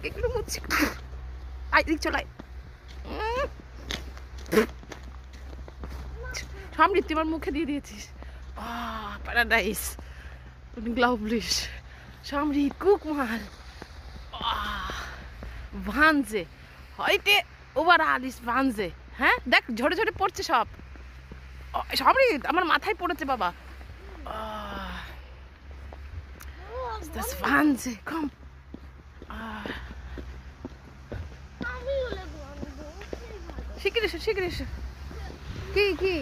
এগুলো মুচ্ছি আয় দিক চলাই সামনে তুই আমার মুখে দিয়ে দিয়েছিস paradise unglaublich Schamri guck mal Wahnsinn heute überall ist Wahnsinn হ্যাঁ দেখ ঝরে ঝরে পড়ছে সব সামরি আমার মাথায় পড়েছে বাবা das Wahnsinn komm শিগগির এসো কি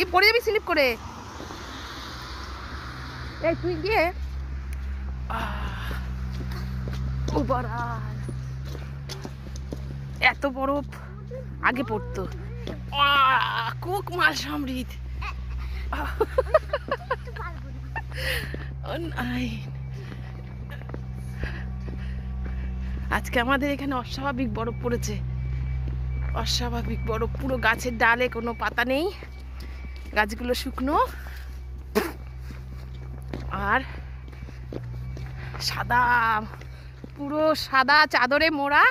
এই পড়ে যাবি স্লিপ করে এই তুই গিয়ে এত বরফ আগে পড়তো কুক মাল সমৃদ্ধ আজকে আমাদের এখানে অস্বাভাবিক বরফ পড়েছে অস্বাভাবিক বরফ পুরো গাছের ডালে কোনো পাতা নেই গাছগুলো শুকনো আর সাদা পুরো সাদা চাদরে মোড়া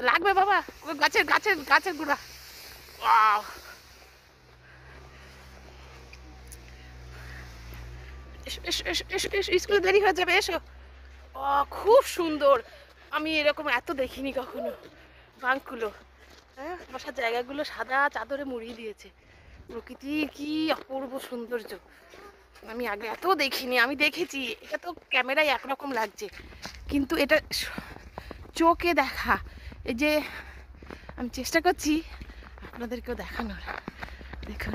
লাগবে বাবা ওই গাছের গুঁড়া স্কুলে দেরি হয়ে যাবে এসো খুব সুন্দর আমি এরকম এত দেখিনি কখনো বাঁকগুলো হ্যাঁ বসার জায়গাগুলো সাদা চাদরে মুড়িয়ে দিয়েছে প্রকৃতির কি অপূর্ব সৌন্দর্য আমি আগে এত দেখিনি আমি দেখেছি এটা তো ক্যামেরায় একরকম লাগছে কিন্তু এটা চোখে দেখা এই যে আমি চেষ্টা করছি আপনাদেরকেও দেখানোর দেখুন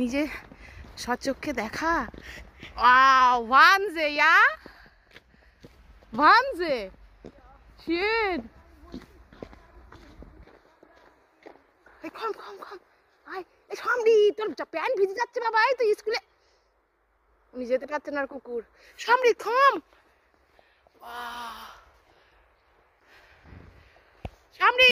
নিজে সচক্ষে দেখা Wahnsinn ja Wahnsinn schön komm এই সামরি তোর প্যান্ট ভিজে যাচ্ছে বাবা এই তো স্কুলে উনি যেতে পারছেন আর কুকুর সামরি থাম সামরি